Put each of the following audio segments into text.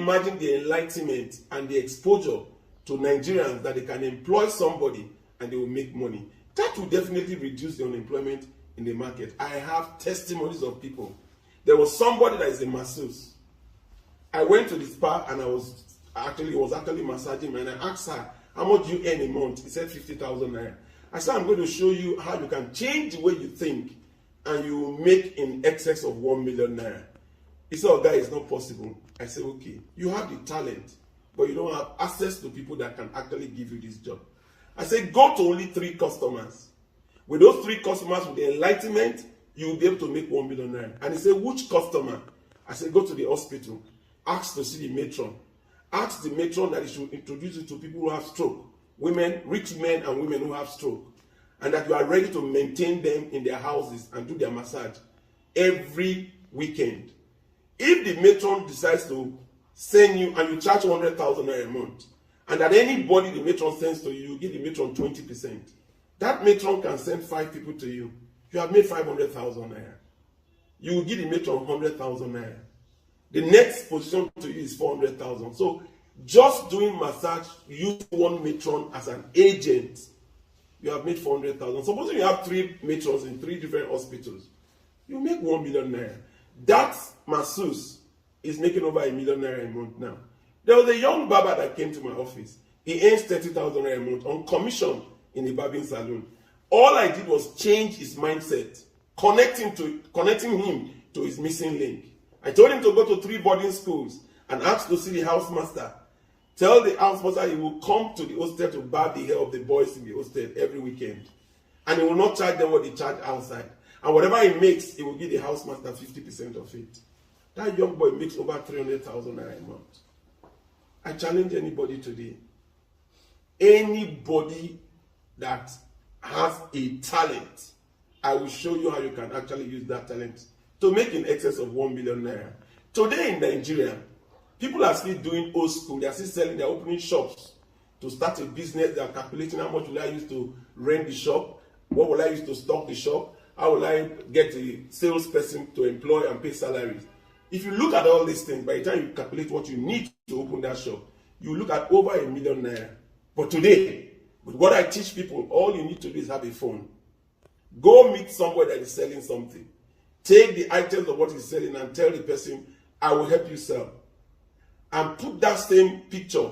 imagine the enlightenment and the exposure to Nigerians that they can employ somebody and they will make money. That will definitely reduce the unemployment in the market. I have testimonies of people. There was somebody that is a masseuse. I went to the spa and I was actually massaging me, and I asked her, how much do you earn a month? He said 50,000 naira. I said, I'm going to show you how you can change the way you think and you will make in excess of 1 million naira. He said, oh, guy, it's not possible. I said, okay, you have the talent, but you don't have access to people that can actually give you this job. I said, go to only 3 customers. With those 3 customers, with the enlightenment, you will be able to make 1 million naira. And he said, which customer? I said, go to the hospital. Ask to see the matron. Ask the matron that he should introduce you to people who have stroke. Women, rich men and women who have stroke. And that you are ready to maintain them in their houses and do their massage every weekend. If the matron decides to send you and you charge 100,000 naira a month, and that anybody the matron sends to you, you give the matron 20%. That matron can send 5 people to you. You have made 500,000 naira. You will give the matron 100,000 naira. The next position to you is 400,000. So just doing massage, use one matron as an agent, you have made 400,000. Suppose you have 3 matrons in 3 different hospitals, you make 1 million naira. That masseuse is making over 1 million naira a month now. There was a young barber that came to my office. He earns 30,000 naira a month on commission in a barbering salon. All I did was change his mindset, connecting him to his missing link. I told him to go to 3 boarding schools and ask to see the housemaster. Tell the housemaster he will come to the hostel to barb the hair of the boys in the hostel every weekend. And he will not charge them what they charge outside. And whatever he makes, he will give the housemaster 50% of it. That young boy makes over 300,000 naira a month. I challenge anybody today. Anybody that has a talent, I will show you how you can actually use that talent to make in excess of 1 million naira. Today in Nigeria, people are still doing old school. They are still selling, they are opening shops to start a business. They are calculating how much will I use to rent the shop, what will I use to stock the shop, how will I get a salesperson to employ and pay salaries. If you look at all these things, by the time you calculate what you need to open that shop, you look at over 1 million naira. But today, with what I teach people, all you need to do is have a phone. Go meet somebody that is selling something. Take the items of what he's selling and tell the person, I will help you sell. And put that same picture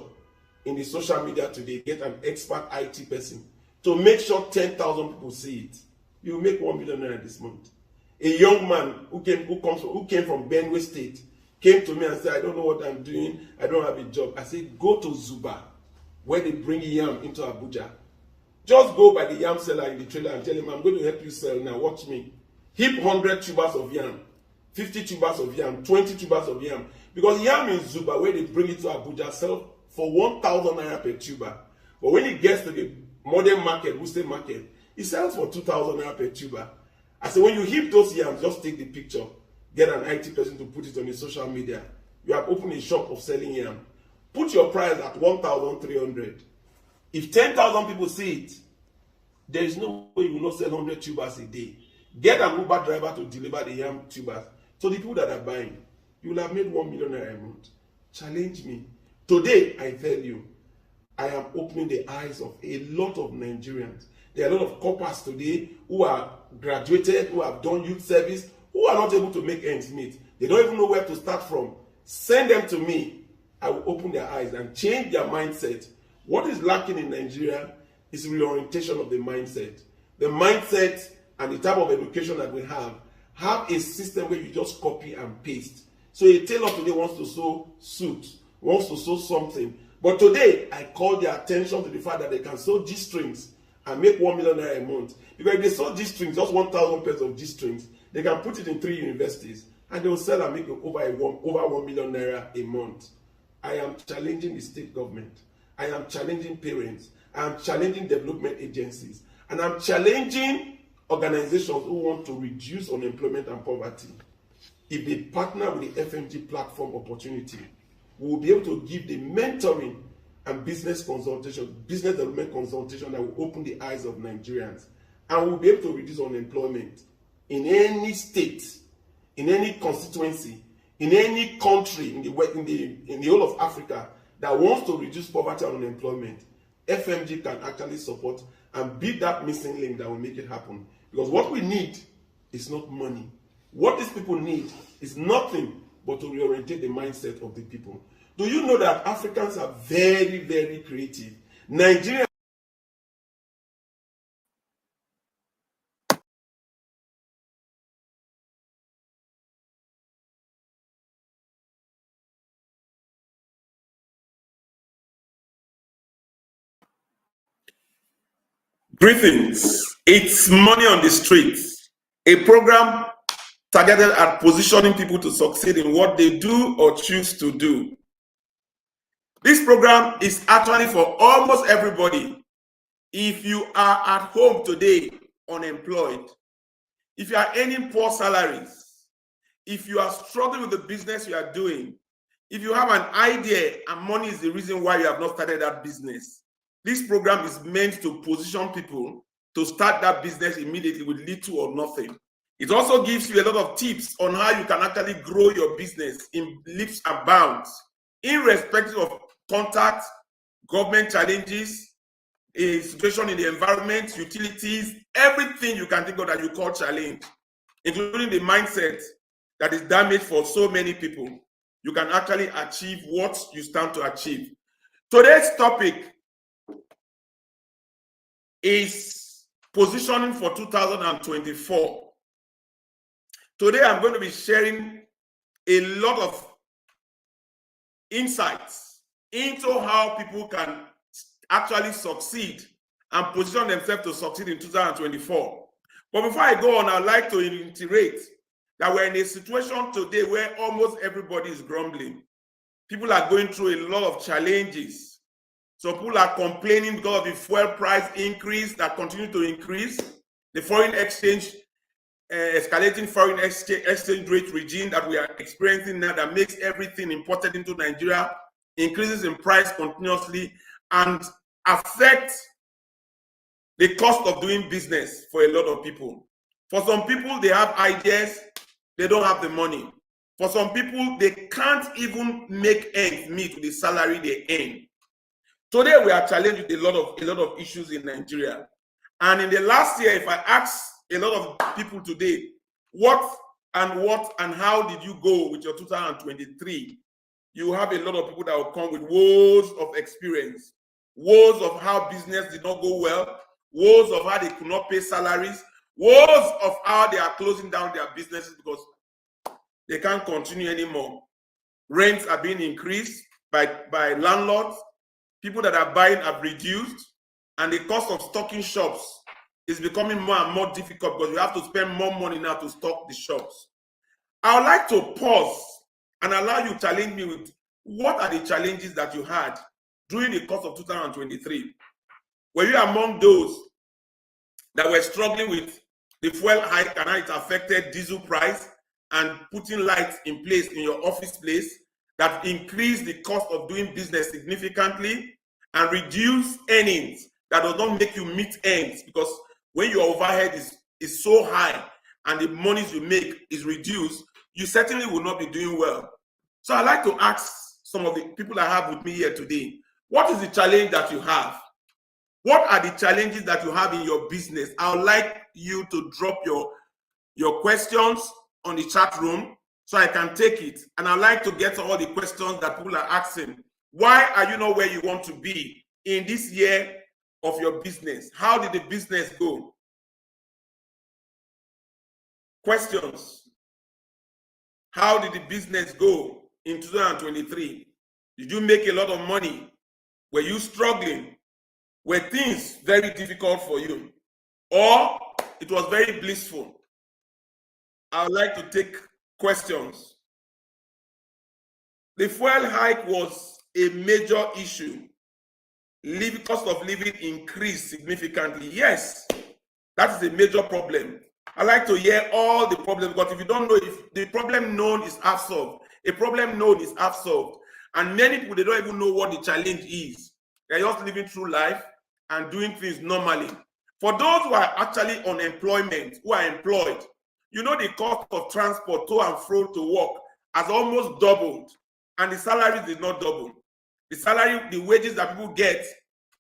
in the social media today. Get an expert IT person to make sure 10,000 people see it. You will make 1 million naira this month. A young man who came from Benue State came to me and said, I don't know what I'm doing. I don't have a job. I said, go to Zuba, where they bring yam into Abuja. Just go by the yam seller in the trailer and tell him, I'm going to help you sell now. Watch me. Heap 100 tubers of yam, 50 tubers of yam, 20 tubers of yam. Because yam in Zuba, where they bring it to Abuja, sell for 1,000 naira per tuber. But when it gets to the modern market, Wuse market, it sells for 2,000 naira per tuber. I said, when you heap those yams, just take the picture. Get an IT person to put it on the social media. You have opened a shop of selling yam. Put your price at 1,300. If 10,000 people see it, there is no way you will not sell 100 tubers a day. Get an Uber driver to deliver the yam tubers to the people that are buying. You will have made 1 million naira a month. Challenge me. Today, I tell you, I am opening the eyes of a lot of Nigerians. There are a lot of coppers today who are graduated, who have done youth service, who are not able to make ends meet. They don't even know where to start from. Send them to me. I will open their eyes and change their mindset. What is lacking in Nigeria is reorientation of the mindset. The mindset and the type of education that we have a system where you just copy and paste. So a tailor today wants to sew suit, wants to sew something. But today, I call their attention to the fact that they can sew G-strings and make 1 million naira a month. Because if they sew G-strings, just 1,000 pairs of G-strings, they can put it in 3 universities and they will sell and make over 1 million naira a month. I am challenging the state government. I am challenging parents. I am challenging development agencies. And I'm challenging organizations who want to reduce unemployment and poverty. If they partner with the FMG platform opportunity, we will be able to give the mentoring and business consultation, business development consultation that will open the eyes of Nigerians. And we'll be able to reduce unemployment in any state, in any constituency, in any country in the whole of Africa that wants to reduce poverty and unemployment, FMG can actually support and be that missing link that will make it happen. Because what we need is not money. What these people need is nothing but to reorientate the mindset of the people. Do you know that Africans are very, very creative? Nigeria. Greetings. It's Money on the Streets, a program targeted at positioning people to succeed in what they do or choose to do. This program is actually for almost everybody. If you are at home today, unemployed, if you are earning poor salaries, if you are struggling with the business you are doing, if you have an idea and money is the reason why you have not started that business, this program is meant to position people to start that business immediately with little or nothing. It also gives you a lot of tips on how you can actually grow your business in leaps and bounds, irrespective of contact, government challenges, a situation in the environment, utilities, everything you can think of that you call challenge, including the mindset that is damaged for so many people. You can actually achieve what you stand to achieve. Today's topic is positioning for 2024. Today, I'm going to be sharing a lot of insights into how people can actually succeed and position themselves to succeed in 2024. But before I go on, I'd like to reiterate that we're in a situation today where almost everybody is grumbling. People are going through a lot of challenges. So people are complaining because of the fuel price increase that continue to increase, the foreign exchange, escalating foreign exchange rate regime that we are experiencing now that makes everything imported into Nigeria, increases in price continuously and affects the cost of doing business for a lot of people. For some people, they have ideas, they don't have the money. For some people, they can't even make ends meet with the salary they earn. Today, we are challenged with a lot of issues in Nigeria. And in the last year, if I ask a lot of people today, what and how did you go with your 2023? You have a lot of people that will come with woes of experience, woes of how business did not go well, woes of how they could not pay salaries, woes of how they are closing down their businesses because they can't continue anymore. Rents are being increased by landlords. People that are buying have reduced, and the cost of stocking shops is becoming more and more difficult because you have to spend more money now to stock the shops. I would like to pause and allow you to challenge me with what are the challenges that you had during the course of 2023? Were you among those that were struggling with the fuel hike and how it affected diesel price and putting lights in place in your office place that increased the cost of doing business significantly and reduce earnings that does not make you meet ends? Because when your overhead is so high and the monies you make is reduced, you certainly will not be doing well. So I'd like to ask some of the people I have with me here today, what is the challenge that you have? What are the challenges that you have in your business? I would like you to drop your questions on the chat room so I can take it. And I'd like to get all the questions that people are asking. Why are you not where you want to be in this year of your business? How did the business go? Questions. How did the business go in 2023? Did you make a lot of money? Were you struggling? Were things very difficult for you? Or it was very blissful? I would like to take questions. The fuel hike was a major issue. Cost of living increased significantly. Yes, that is a major problem. I like to hear all the problems, but if you don't know, if the problem known is half solved, a problem known is half solved. And many people, they don't even know what the challenge is. They're just living through life and doing things normally. For those who are actually on employment, who are employed, you know the cost of transport to and fro to work has almost doubled, and the salaries did not double. The wages that people get,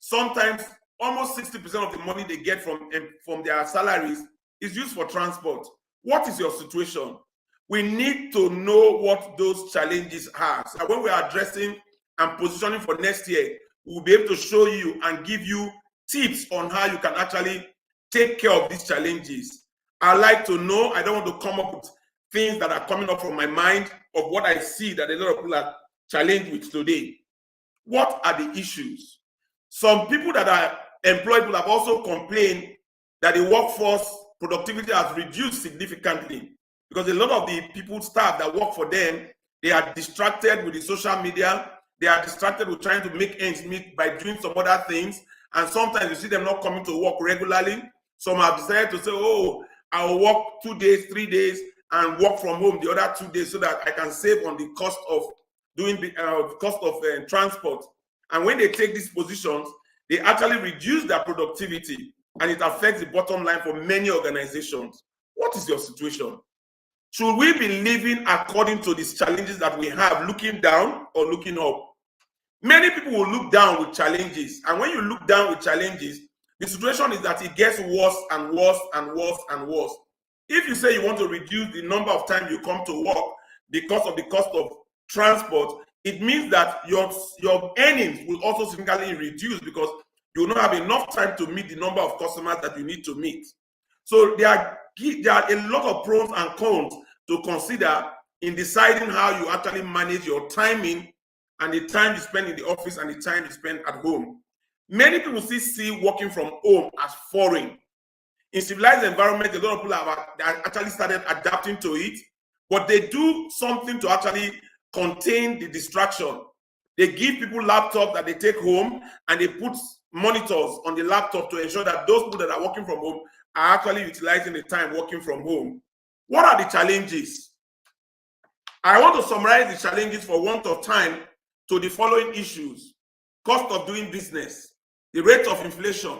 sometimes almost 60% of the money they get from their salaries is used for transport. What is your situation? We need to know what those challenges are. So when we are addressing and positioning for next year, we'll be able to show you and give you tips on how you can actually take care of these challenges. I like to know, I don't want to come up with things that are coming up from my mind of what I see that a lot of people are challenged with today. What are the issues? Some people that are employed will have also complained that the workforce productivity has reduced significantly because a lot of the people, staff that work for them, they are distracted with the social media. They are distracted with trying to make ends meet by doing some other things. And sometimes you see them not coming to work regularly. Some have decided to say, oh, I'll work 2 days, 3 days, and work from home the other 2 days so that I can save on the cost of doing transport. And when they take these positions, they actually reduce their productivity, and it affects the bottom line for many organizations. What is your situation? Should we be living according to these challenges that we have, looking down or looking up? Many people will look down with challenges, and when you look down with challenges, the situation is that it gets worse and worse and worse and worse. If you say you want to reduce the number of times you come to work because of the cost of transport, it means that your earnings will also significantly reduce because you will not have enough time to meet the number of customers that you need to meet. So there are a lot of pros and cons to consider in deciding how you actually manage your timing and the time you spend in the office and the time you spend at home. Many people still see working from home as foreign. In civilized environments, a lot of people have actually started adapting to it, but they do something to actually contain the distraction. They give people laptops that they take home, and they put monitors on the laptop to ensure that those people that are working from home are actually utilizing the time working from home. What are the challenges? I want to summarize the challenges for want of time to the following issues: cost of doing business, the rate of inflation,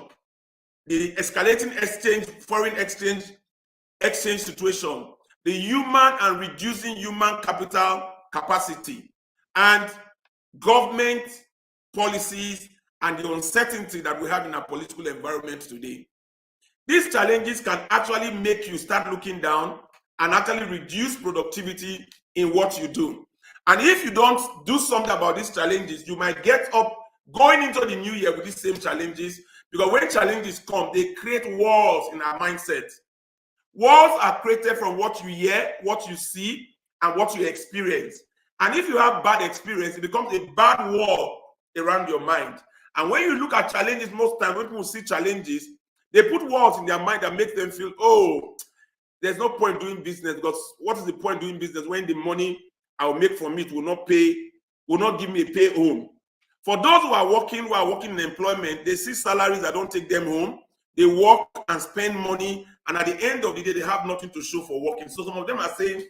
the escalating foreign exchange situation, the human and reducing human capital capacity, and government policies and the uncertainty that we have in our political environment today. These challenges can actually make you start looking down and actually reduce productivity in what you do. And if you don't do something about these challenges, you might get up going into the new year with these same challenges, because when challenges come, they create walls in our mindset. Walls are created from what you hear, what you see, and what you experience. And if you have bad experience, it becomes a bad wall around your mind. And when you look at challenges, most times when people see challenges, they put walls in their mind that make them feel, oh, there's no point doing business, because what is the point doing business when the money I'll make from it will not give me a pay home? For those who are working in employment, they see salaries that don't take them home. They work and spend money, and at the end of the day, they have nothing to show for working. So some of them are saying,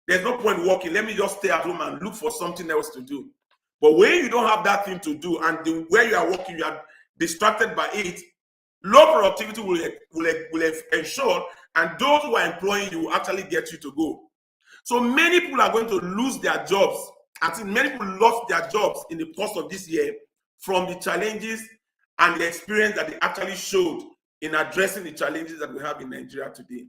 there's no point working. Let me just stay at home and look for something else to do. But when you don't have that thing to do, and where you are working, you are distracted by it, low productivity will ensure, and those who are employing you will actually get you to go. So many people are going to lose their jobs. I think many people lost their jobs in the course of this year from the challenges and the experience that they actually showed in addressing the challenges that we have in Nigeria today.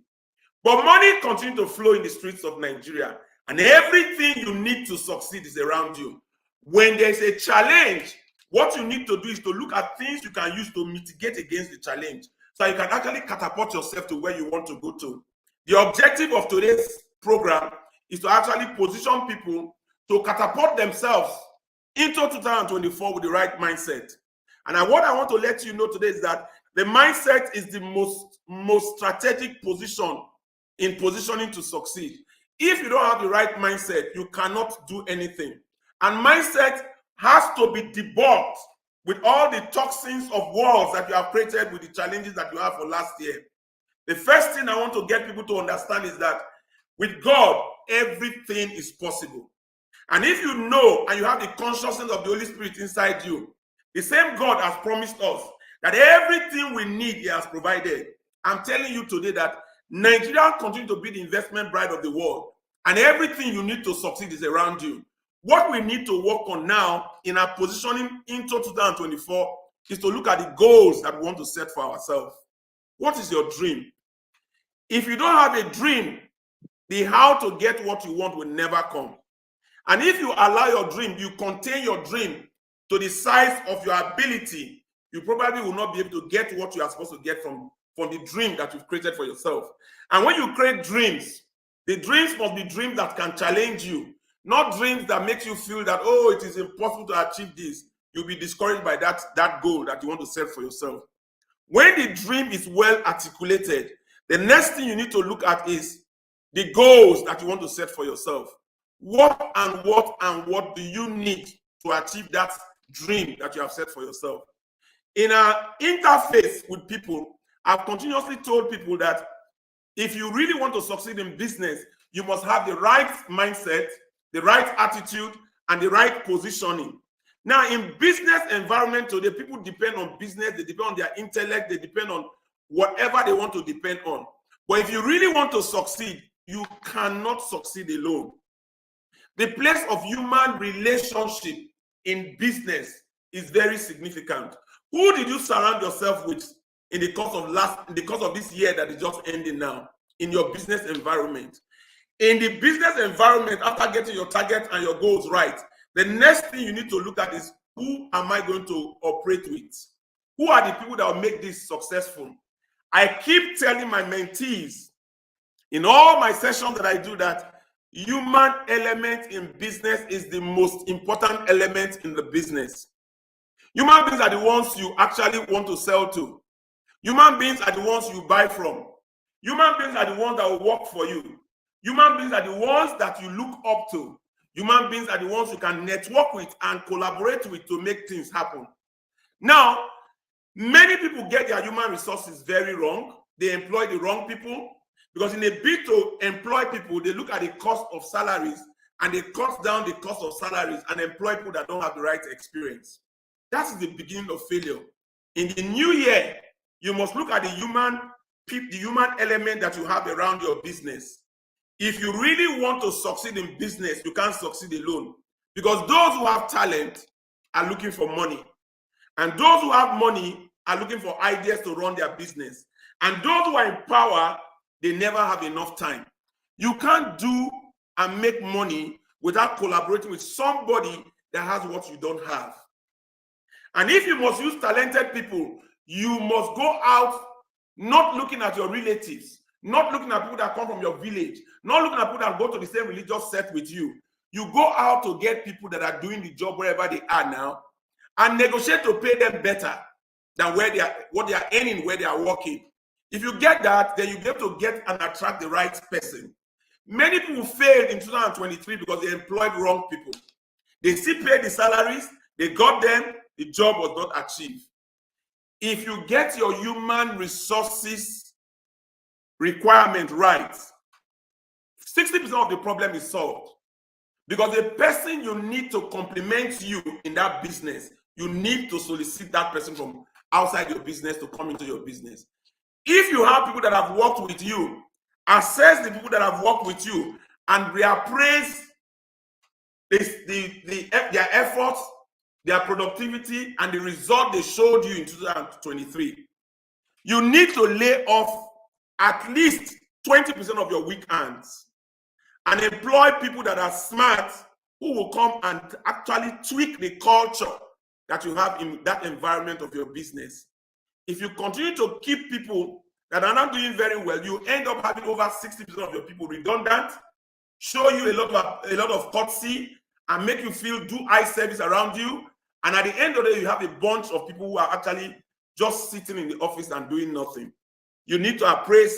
But money continues to flow in the streets of Nigeria, and everything you need to succeed is around you. When there's a challenge, what you need to do is to look at things you can use to mitigate against the challenge, so you can actually catapult yourself to where you want to go to. The objective of today's program is to actually position people to catapult themselves into 2024 with the right mindset. And what I want to let you know today is that the mindset is the most strategic position in positioning to succeed. If you don't have the right mindset, you cannot do anything. And mindset has to be debunked with all the toxins of walls that you have created with the challenges that you have for last year. The first thing I want to get people to understand is that with God, everything is possible. And if you know and you have the consciousness of the Holy Spirit inside you, the same God has promised us that everything we need, He has provided. I'm telling you today that Nigeria continues to be the investment bride of the world. And everything you need to succeed is around you. What we need to work on now in our positioning into 2024 is to look at the goals that we want to set for ourselves. What is your dream? If you don't have a dream, the how to get what you want will never come. And if you allow your dream, you contain your dream to the size of your ability, you probably will not be able to get what you are supposed to get from the dream that you've created for yourself. And when you create dreams, the dreams must be dreams that can challenge you, not dreams that make you feel that, oh, it is impossible to achieve this. You'll be discouraged by that goal that you want to set for yourself. When the dream is well articulated, the next thing you need to look at is the goals that you want to set for yourself. What do you need to achieve that dream that you have set for yourself? In our interface with people, I've continuously told people that if you really want to succeed in business, you must have the right mindset, the right attitude, and the right positioning. Now, in business environment today, people depend on business, they depend on their intellect, they depend on whatever they want to depend on. But if you really want to succeed, you cannot succeed alone. The place of human relationship in business is very significant. Who did you surround yourself with in the course of this year that is just ending now in your business environment? In the business environment, after getting your target and your goals right, the next thing you need to look at is, who am I going to operate with? Who are the people that will make this successful? I keep telling my mentees in all my sessions that I do that human element in business is the most important element in the business. Human beings are the ones you actually want to sell to. Human beings are the ones you buy from. Human beings are the ones that will work for you. Human beings are the ones that you look up to. Human beings are the ones you can network with and collaborate with to make things happen. Now, many people get their human resources very wrong. They employ the wrong people, because in a bid to employ people, they look at the cost of salaries and they cut down the cost of salaries and employ people that don't have the right experience. That is the beginning of failure. In the new year, you must look at the human element that you have around your business. If you really want to succeed in business, you can't succeed alone, because those who have talent are looking for money, and those who have money are looking for ideas to run their business, and those who are in power, they never have enough time. You can't do and make money without collaborating with somebody that has what you don't have. And if you must use talented people, you must go out not looking at your relatives, not looking at people that come from your village, not looking at people that go to the same religious set with you. You go out to get people that are doing the job wherever they are now and negotiate to pay them better than what they are earning where they are working. If you get that, then you get to get and attract the right person. Many people failed in 2023 because they employed wrong people. They still paid the salaries, they got them, the job was not achieved. If you get your human resources requirement right, 60% of the problem is solved. Because the person you need to complement you in that business, you need to solicit that person from outside your business to come into your business. If you have people that have worked with you, assess the people that have worked with you and reappraise their efforts, their productivity, and the result they showed you in 2023. You need to lay off at least 20% of your weak hands and employ people that are smart, who will come and actually tweak the culture that you have in that environment of your business. If you continue to keep people that are not doing very well, you end up having over 60% of your people redundant, show you a lot of courtesy, and make you feel do eye service around you. And at the end of the day, you have a bunch of people who are actually just sitting in the office and doing nothing. You need to appraise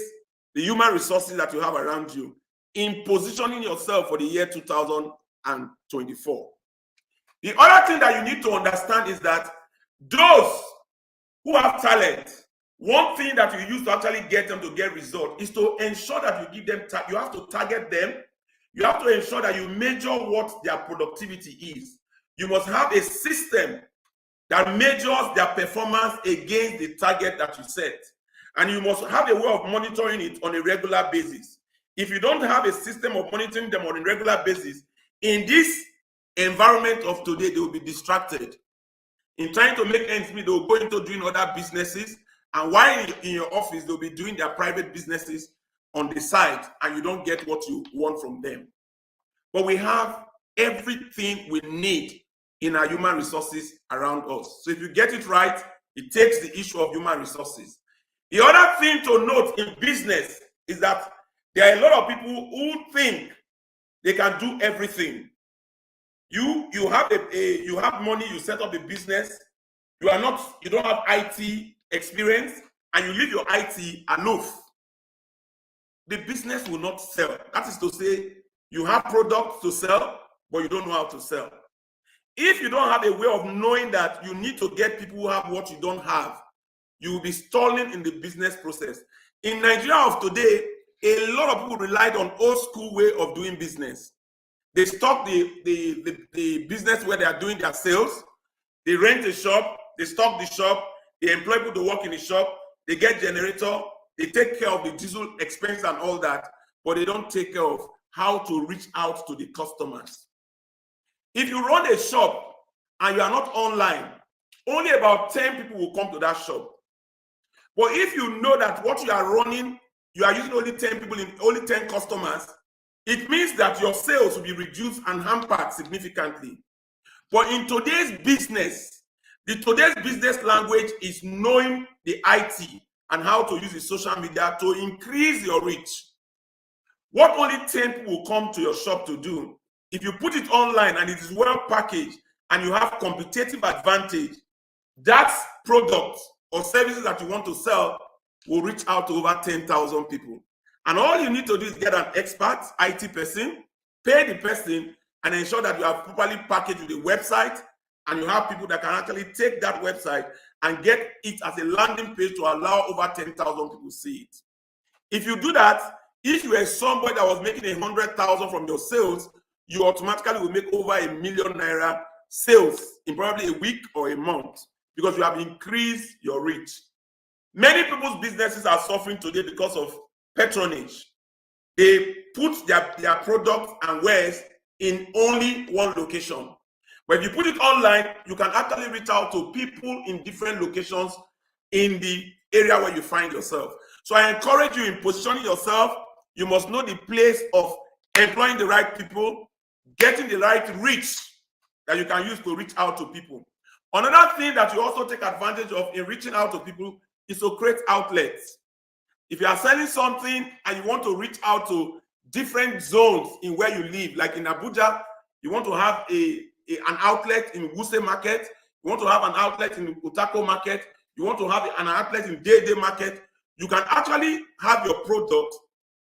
the human resources that you have around you in positioning yourself for the year 2024. The other thing that you need to understand is that those who have talent, one thing that you use to actually get them to get results is to ensure that you give them, you have to target them. You have to ensure that you measure what their productivity is. You must have a system that measures their performance against the target that you set. And you must have a way of monitoring it on a regular basis. If you don't have a system of monitoring them on a regular basis, in this environment of today, they will be distracted. In trying to make ends meet, they will go into doing other businesses. And while in your office, they'll be doing their private businesses on the side, and you don't get what you want from them. But we have everything we need in our human resources around us. So if you get it right, it takes the issue of human resources. The other thing to note in business is that there are a lot of people who think they can do everything. You have money, you set up a business, you don't have IT experience, and you leave your IT aloof. The business will not sell. That is to say, you have products to sell, but you don't know how to sell. If you don't have a way of knowing that you need to get people who have what you don't have, you will be stalling in the business process. In Nigeria of today, a lot of people relied on old school way of doing business. They stock the business where they are doing their sales. They rent a shop, they stock the shop, they employ people to work in the shop, they get generator, they take care of the diesel expense and all that, but they don't take care of how to reach out to the customers. If you run a shop and you are not online, only about 10 people will come to that shop. But if you know that what you are running, you are using only 10 people, in only 10 customers, it means that your sales will be reduced and hampered significantly. But in today's business, today's business language is knowing the IT and how to use the social media to increase your reach. What only 10 people will come to your shop to do, if you put it online and it is well packaged and you have competitive advantage, that product or services that you want to sell will reach out to over 10,000 people. And all you need to do is get an expert IT person, pay the person, and ensure that you have properly packaged with a website, and you have people that can actually take that website and get it as a landing page to allow over 10,000 people to see it. If you do that, if you were somebody that was making 100,000 from your sales, you automatically will make over ₦1 million sales in probably a week or a month, because you have increased your reach. Many people's businesses are suffering today because of patronage. They put their products and wares in only one location. But if you put it online, you can actually reach out to people in different locations in the area where you find yourself. So I encourage you, in positioning yourself, you must know the place of employing the right people, getting the right reach that you can use to reach out to people. Another thing that you also take advantage of in reaching out to people is to create outlets. If you are selling something and you want to reach out to different zones in where you live, like in Abuja, you want to have an outlet in Wuse Market, you want to have an outlet in Utako Market, you want to have an outlet in Dede Market, you can actually have your product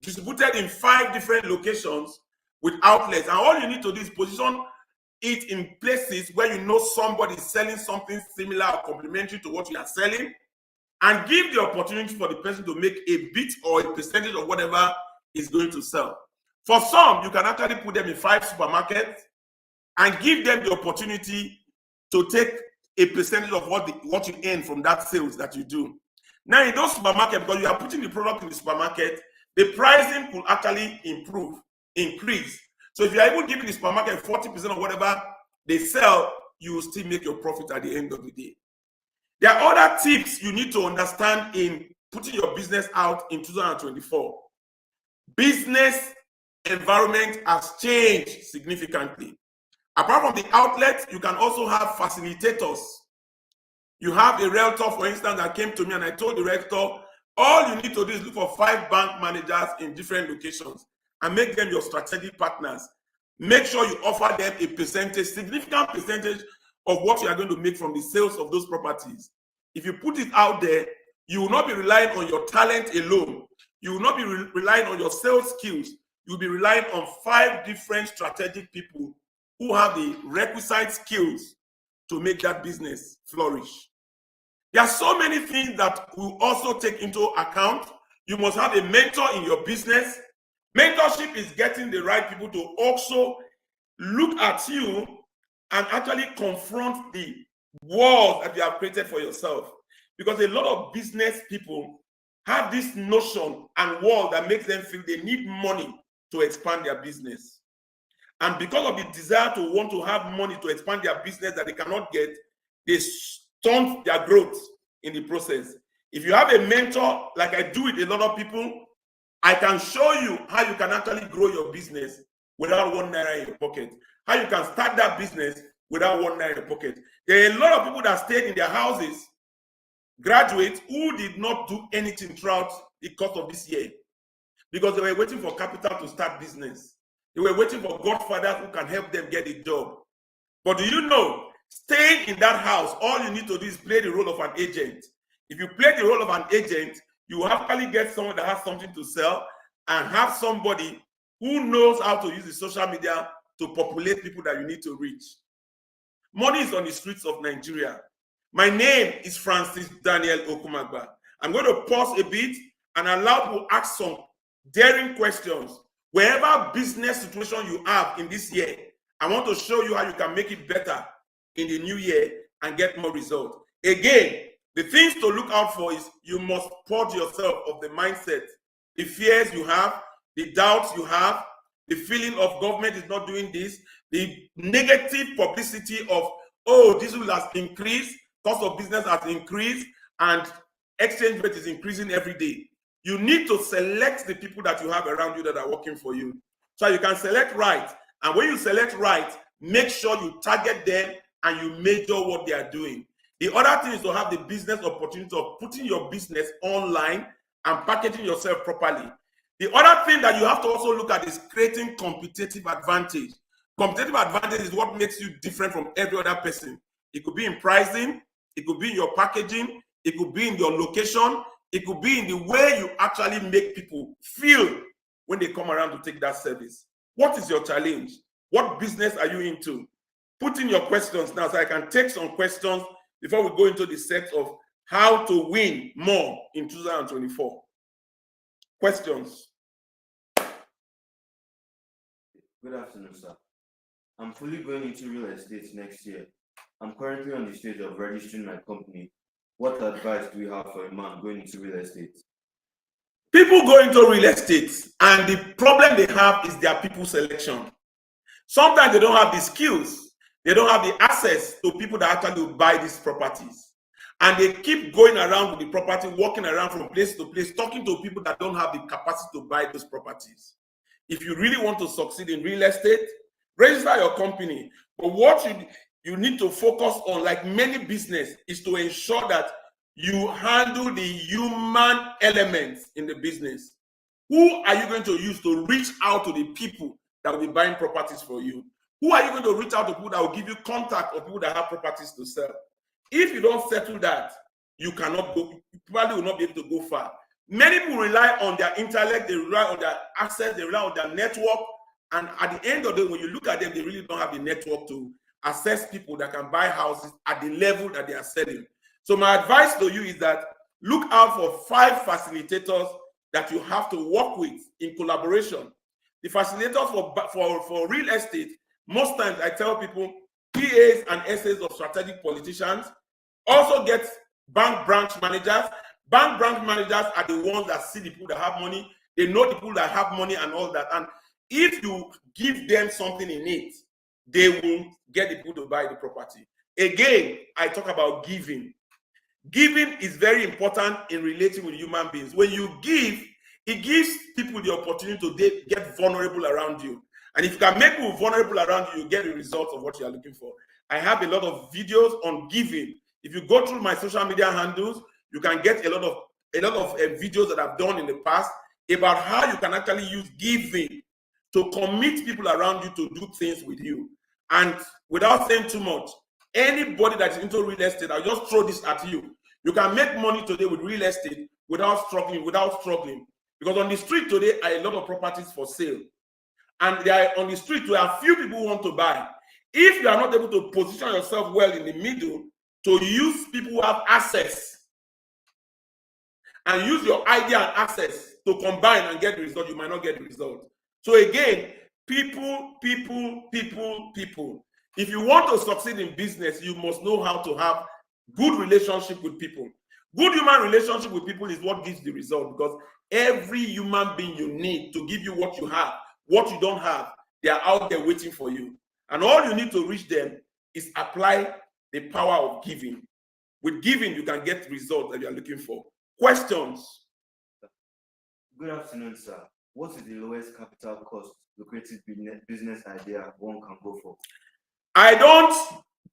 distributed in 5 different locations with outlets. And all you need to do is position it in places where you know somebody is selling something similar or complementary to what you are selling, and give the opportunity for the person to make a bit or a percentage of whatever is going to sell. For some, you can actually put them in 5 supermarkets and give them the opportunity to take a percentage of what you earn from that sales that you do. Now, in those supermarkets, because you are putting the product in the supermarket, the pricing will actually increase. So if you are able to give the supermarket 40% of whatever they sell, you will still make your profit at the end of the day. There are other tips you need to understand in putting your business out in 2024. Business environment has changed significantly. Apart from the outlet, you can also have facilitators. You have a realtor, for instance, that came to me, and I told the realtor, all you need to do is look for 5 bank managers in different locations and make them your strategic partners. Make sure you offer them a percentage, significant percentage of what you are going to make from the sales of those properties. If you put it out there, you will not be relying on your talent alone. You will not be relying on your sales skills. You'll be relying on 5 different strategic people who have the requisite skills to make that business flourish. There are so many things that we also take into account. You must have a mentor in your business. Mentorship is getting the right people to also look at you and actually confront the walls that you have created for yourself. Because a lot of business people have this notion and wall that makes them feel they need money to expand their business. And because of the desire to want to have money to expand their business that they cannot get, they stunt their growth in the process. If you have a mentor, like I do with a lot of people, I can show you how you can actually grow your business without 1 naira in your pocket. How you can start that business without 1 naira in your pocket. There are a lot of people that stayed in their houses, graduates, who did not do anything throughout the course of this year because they were waiting for capital to start business. They were waiting for godfathers who can help them get a job. But do you know, staying in that house, all you need to do is play the role of an agent. If you play the role of an agent, you actually get someone that has something to sell and have somebody who knows how to use the social media to populate people that you need to reach. Money is on the streets of Nigeria. My name is Francis Daniel Okumagba. I'm going to pause a bit and allow people to ask some daring questions. Wherever business situation you have in this year, I want to show you how you can make it better in the new year and get more results. Again, the things to look out for is you must purge yourself of the mindset, the fears you have, the doubts you have, the feeling of government is not doing this, the negative publicity of, oh, this will has increased, cost of business has increased, and exchange rate is increasing every day. You need to select the people that you have around you that are working for you. So you can select right. And when you select right, make sure you target them and you measure what they are doing. The other thing is to have the business opportunity of putting your business online and packaging yourself properly. The other thing that you have to also look at is creating competitive advantage. Competitive advantage is what makes you different from every other person. It could be in pricing, it could be in your packaging, it could be in your location, it could be in the way you actually make people feel when they come around to take that service. What is your challenge? What business are you into? Put in your questions now so I can take some questions before we go into the set of how to win more in 2024. Questions? Good afternoon, sir. I'm fully going into real estate next year. I'm currently on the stage of registering my company. What advice do you have for a man going into real estate? People go into real estate and the problem they have is their people selection. Sometimes they don't have the skills. They don't have the access to people that actually buy these properties. And they keep going around with the property, walking around from place to place, talking to people that don't have the capacity to buy those properties. If you really want to succeed in real estate, register your company. But what you need to focus on, like many business, is to ensure that you handle the human elements in the business. Who are you going to use to reach out to the people that will be buying properties for you? Who are you going to reach out to people that will give you contact of people that have properties to sell? If you don't settle that, you cannot go, you probably will not be able to go far. Many people rely on their intellect, they rely on their access, they rely on their network. And at the end of the day, when you look at them, they really don't have the network to assess people that can buy houses at the level that they are selling. So my advice to you is that look out for 5 facilitators that you have to work with in collaboration. The facilitators for real estate, most times I tell people, PAs and SAs of strategic politicians, also get bank branch managers. Bank branch managers are the ones that see the people that have money. They know the people that have money and all that. And if you give them something in it, they will get the people to buy the property. Again, I talk about giving. Giving is very important in relating with human beings. When you give, it gives people the opportunity to get vulnerable around you. And if you can make people vulnerable around you, you get the results of what you are looking for. I have a lot of videos on giving. If you go through my social media handles, you can get a lot of videos that I've done in the past about how you can actually use giving to commit people around you to do things with you. And without saying too much, anybody that is into real estate, I'll just throw this at you. You can make money today with real estate without struggling. Because on the street today are a lot of properties for sale. And they are on the street where a few people who want to buy. If you are not able to position yourself well in the middle to use people who have access and use your idea and access to combine and get the result, you might not get the result. So again, people. If you want to succeed in business, you must know how to have good relationship with people. Good human relationship with people is what gives the result, because every human being you need to give you what you have, what you don't have, they are out there waiting for you. And all you need to reach them is apply the power of giving. With giving, you can get results that you are looking for. Questions? Good afternoon, sir. What is the lowest capital cost lucrative business idea one can go for? I don't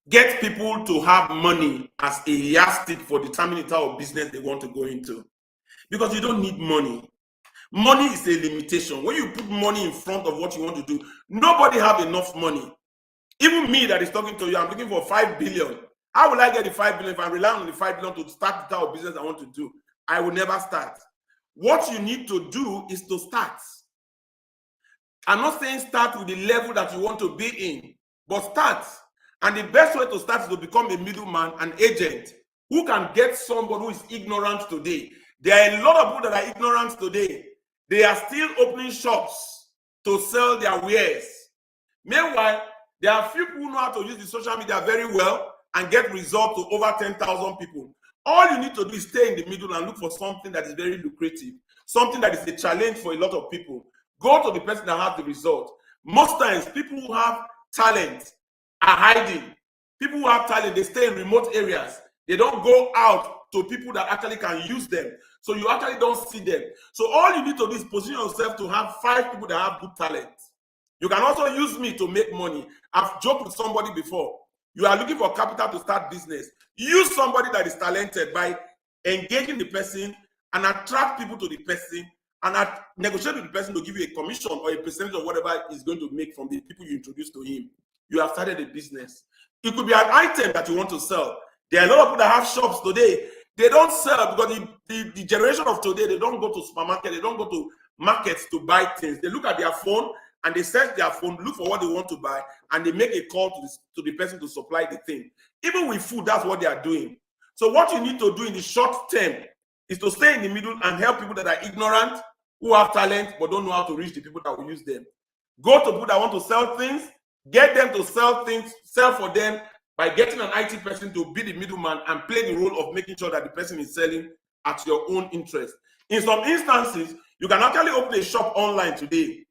get people to have money as a yardstick for determining the type of business they want to go into, because you don't need money. Money is a limitation. When you put money in front of what you want to do, nobody have enough money. Even me that is talking to you, I'm looking for 5 billion. How will I get the 5 billion if I rely on the 5 billion to start the type of business I want to do? I will never start. What you need to do is to start. I'm not saying start with the level that you want to be in, but start. And the best way to start is to become a middleman, an agent, who can get somebody who is ignorant today. There are a lot of people that are ignorant today. They are still opening shops to sell their wares. Meanwhile, there are few people who know how to use the social media very well and get results to over 10,000 people. All you need to do is stay in the middle and look for something that is very lucrative, something that is a challenge for a lot of people. Go to the person that has the result. Most times, people who have talent are hiding. People who have talent, they stay in remote areas. They don't go out to people that actually can use them. So you actually don't see them. So all you need to do is position yourself to have 5 people that have good talent. You can also use me to make money. I've joked with somebody before. You are looking for capital to start business. Use somebody that is talented by engaging the person and attract people to the person and negotiate with the person to give you a commission or a percentage of whatever he's going to make from the people you introduce to him. You have started a business. It could be an item that you want to sell. There are a lot of people that have shops today. They don't sell because the generation of today, they don't go to supermarket, they don't go to markets to buy things. They look at their phone and they search their phone, look for what they want to buy, and they make a call to the person to supply the thing. Even with food, that's what they are doing. So what you need to do in the short term is to stay in the middle and help people that are ignorant, who have talent, but don't know how to reach the people that will use them. Go to people that want to sell things, get them to sell things, sell for them by getting an IT person to be the middleman and play the role of making sure that the person is selling at your own interest. In some instances, you can actually open a shop online today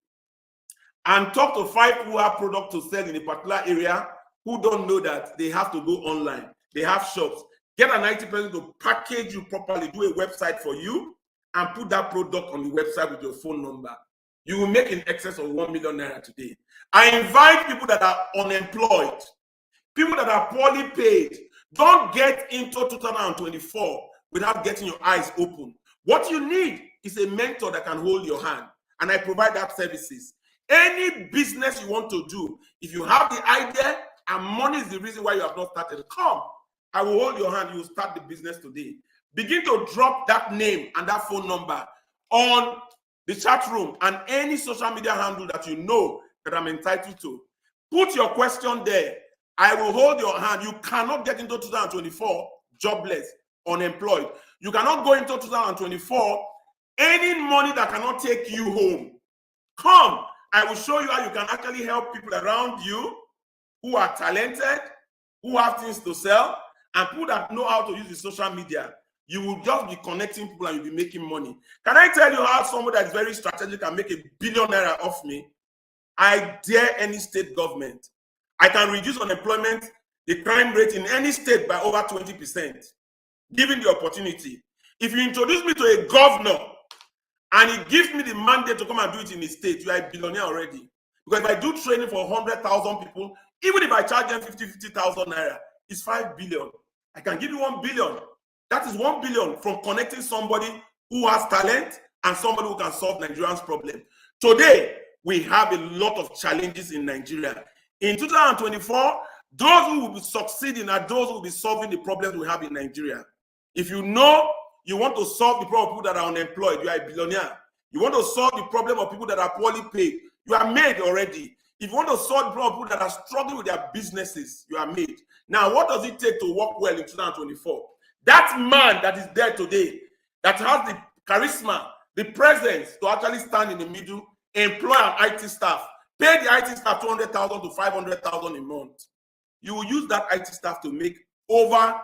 and talk to 5 people who have product to sell in a particular area who don't know that they have to go online. They have shops. Get an IT person to package you properly, do a website for you, and put that product on the website with your phone number. You will make in excess of 1 million naira today. I invite people that are unemployed, people that are poorly paid. Don't get into 2024 without getting your eyes open. What you need is a mentor that can hold your hand, and I provide that services. Any business you want to do, if you have the idea and money is the reason why you have not started, come. I will hold your hand. You will start the business today. Begin to drop that name and that phone number on the chat room and any social media handle that you know that I'm entitled to. Put your question there. I will hold your hand. You cannot get into 2024 jobless, unemployed. You cannot go into 2024 any money that cannot take you home. Come. I will show you how you can actually help people around you who are talented, who have things to sell, and people that know how to use the social media. You will just be connecting people and you'll be making money. Can I tell you how somebody that is very strategic can make $1 billion off me? I dare any state government. I can reduce unemployment, the crime rate in any state by over 20%, given the opportunity. If you introduce me to a governor and he gives me the mandate to come and do it in his state, you are a billionaire already. Because if I do training for 100,000 people, even if I charge them 50,000 naira, it's 5 billion. I can give you 1 billion. That is 1 billion from connecting somebody who has talent and somebody who can solve Nigerians' problem. Today, we have a lot of challenges in Nigeria. In 2024, those who will be succeeding are those who will be solving the problems we have in Nigeria. If you know you want to solve the problem of people that are unemployed, you are a billionaire. You want to solve the problem of people that are poorly paid, you are made already. If you want to solve the problem of people that are struggling with their businesses, you are made. Now, what does it take to work well in 2024? That man that is there today, that has the charisma, the presence to actually stand in the middle, employ an IT staff, pay the IT staff 200,000 to 500,000 a month. You will use that IT staff to make over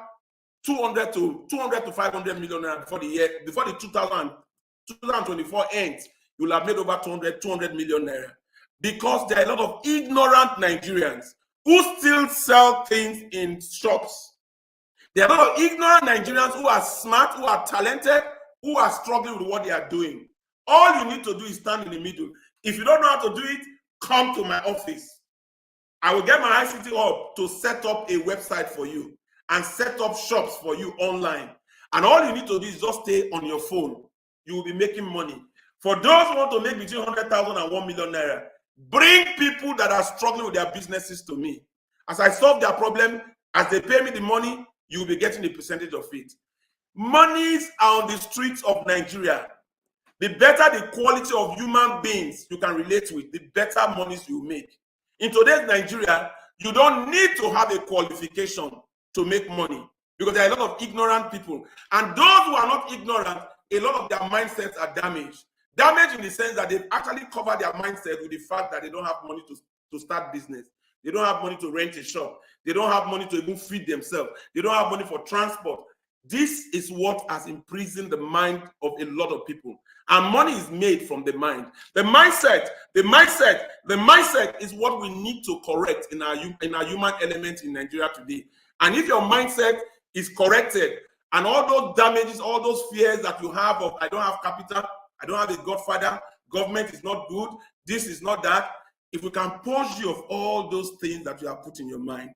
200 to 500 million naira before the 2024 ends. You'll have made over 200 million naira, because there are a lot of ignorant Nigerians who still sell things in shops. There are a lot of ignorant Nigerians who are smart, who are talented, who are struggling with what they are doing. All you need to do is stand in the middle. If you don't know how to do it, come to my office. I will get my ICT up to set up a website for you and set up shops for you online. And all you need to do is just stay on your phone. You will be making money. For those who want to make between 100,000 and 1 million naira, bring people that are struggling with their businesses to me. As I solve their problem, as they pay me the money, you will be getting a percentage of it. Monies are on the streets of Nigeria. The better the quality of human beings you can relate with, the better monies you make. In today's Nigeria, you don't need to have a qualification to make money, because there are a lot of ignorant people. And those who are not ignorant, a lot of their mindsets are damaged. Damaged in the sense that they've actually covered their mindset with the fact that they don't have money to start business. They don't have money to rent a shop. They don't have money to even feed themselves. They don't have money for transport. This is what has imprisoned the mind of a lot of people. And money is made from the mind. The mindset is what we need to correct in our human element in Nigeria today. And if your mindset is corrected, and all those damages, all those fears that you have of, I don't have capital, I don't have a godfather, government is not good, this is not that. If we can purge you of all those things that you have put in your mind,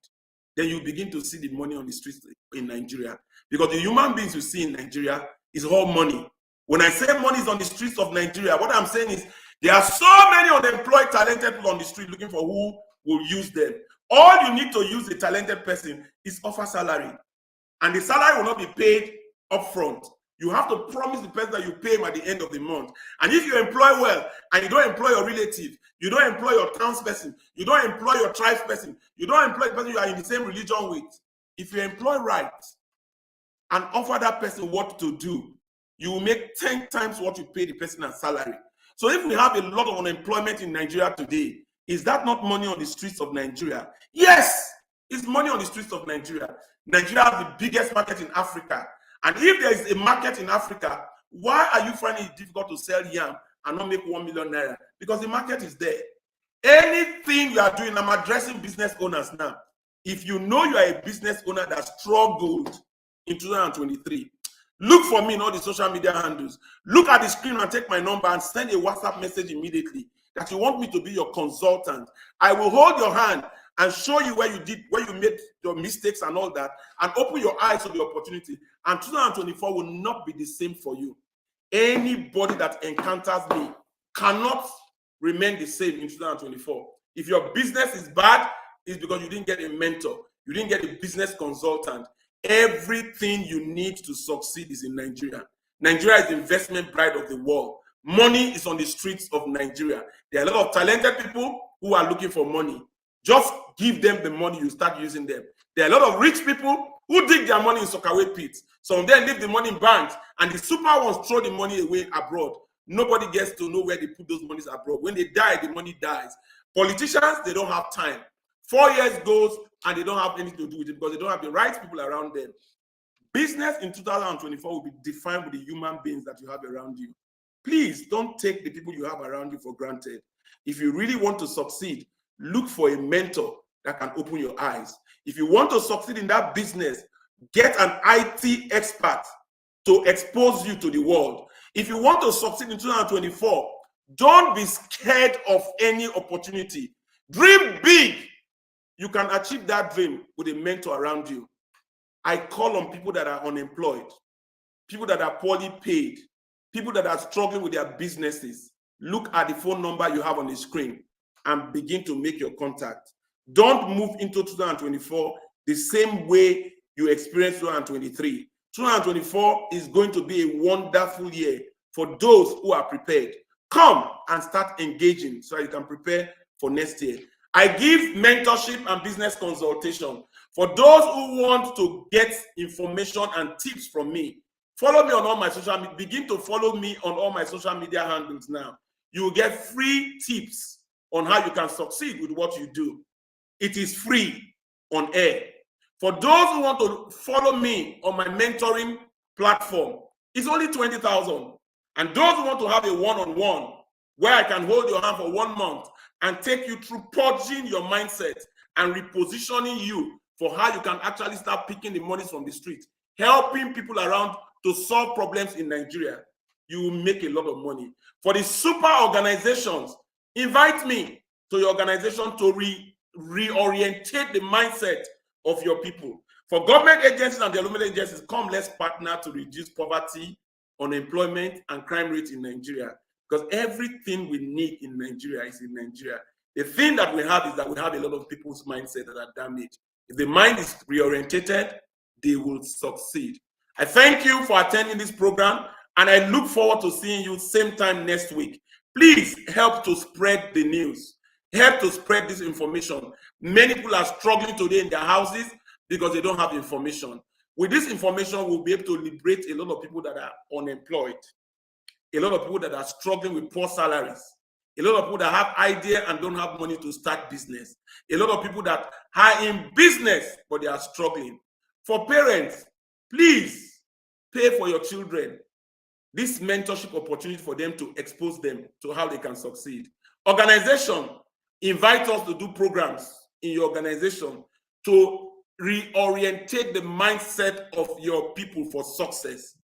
then you begin to see the money on the streets in Nigeria. Because the human beings you see in Nigeria is all money. When I say money is on the streets of Nigeria, what I'm saying is there are so many unemployed, talented people on the street looking for who will use them. All you need to use a talented person is offer salary. And the salary will not be paid upfront. You have to promise the person that you pay him at the end of the month. And if you employ well, and you don't employ your relative, you don't employ your townsperson, you don't employ your tribe person, you don't employ the person you are in the same religion with, if you employ right and offer that person what to do, you will make 10 times what you pay the person as salary. So if we have a lot of unemployment in Nigeria today, is that not money on the streets of Nigeria? Yes, it's money on the streets of Nigeria. Nigeria has the biggest market in Africa. And if there is a market in Africa, why are you finding it difficult to sell yam and not make 1 million naira? Because the market is there. Anything you are doing, I'm addressing business owners now. If you know you are a business owner that struggled in 2023, look for me in all the social media handles. Look at the screen and take my number and send a WhatsApp message immediately that you want me to be your consultant. I will hold your hand and show you where you made your mistakes and all that, and open your eyes to the opportunity. And 2024 will not be the same for you. Anybody that encounters me cannot remain the same in 2024. If your business is bad, it's because you didn't get a mentor. You didn't get a business consultant. Everything you need to succeed is in Nigeria. Nigeria is the investment pride of the world. Money is on the streets of Nigeria. There are a lot of talented people who are looking for money. Just give them the money, you start using them. There are a lot of rich people who dig their money in Sokaway pits. Some of them leave the money in banks, and the super ones throw the money away abroad. Nobody gets to know where they put those monies abroad. When they die, the money dies. Politicians, they don't have time. 4 years goes, and they don't have anything to do with it because they don't have the right people around them. Business in 2024 will be defined with the human beings that you have around you. Please don't take the people you have around you for granted. If you really want to succeed, look for a mentor that can open your eyes. If you want to succeed in that business, get an IT expert to expose you to the world. If you want to succeed in 2024, don't be scared of any opportunity. Dream big. You can achieve that dream with a mentor around you. I call on people that are unemployed, people that are poorly paid, people that are struggling with their businesses. Look at the phone number you have on the screen and begin to make your contact. Don't move into 2024 the same way you experienced 2023. 2024 is going to be a wonderful year for those who are prepared. Come and start engaging so you can prepare for next year. I give mentorship and business consultation for those who want to get information and tips from me. Follow me on all my social media. Begin to follow me on all my social media handles now. You will get free tips on how you can succeed with what you do. It is free on air. For those who want to follow me on my mentoring platform, it's only 20,000. And those who want to have a one-on-one where I can hold your hand for 1 month and take you through purging your mindset and repositioning you for how you can actually start picking the monies from the street, helping people around to solve problems in Nigeria, you will make a lot of money. For the super organizations, invite me to your organization to reorientate the mindset of your people. For government agencies and development agencies, come, let's partner to reduce poverty, unemployment, and crime rate in Nigeria. Because everything we need in Nigeria is in Nigeria. The thing that we have is that we have a lot of people's mindset that are damaged. If the mind is reorientated, they will succeed. I thank you for attending this program, and I look forward to seeing you same time next week. Please help to spread the news. Help to spread this information. Many people are struggling today in their houses because they don't have information. With this information, we'll be able to liberate a lot of people that are unemployed, a lot of people that are struggling with poor salaries, a lot of people that have idea and don't have money to start business, a lot of people that are in business but they are struggling. For parents, please pay for your children this mentorship opportunity for them to expose them to how they can succeed. Organization, invite us to do programs in your organization to reorientate the mindset of your people for success.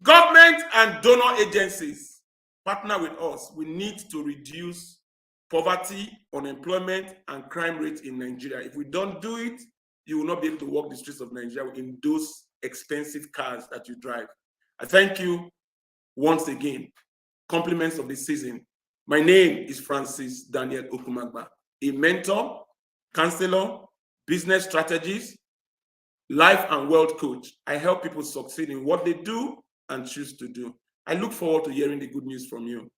Government and donor agencies, partner with us. We need to reduce poverty, unemployment, and crime rate in Nigeria. If we don't do it, you will not be able to walk the streets of Nigeria in those expensive cars that you drive. I thank you once again. Compliments of the season. My name is Francis Daniel Okumagba, a mentor, counselor, business strategist, life and wealth coach. I help people succeed in what they do and choose to do. I look forward to hearing the good news from you.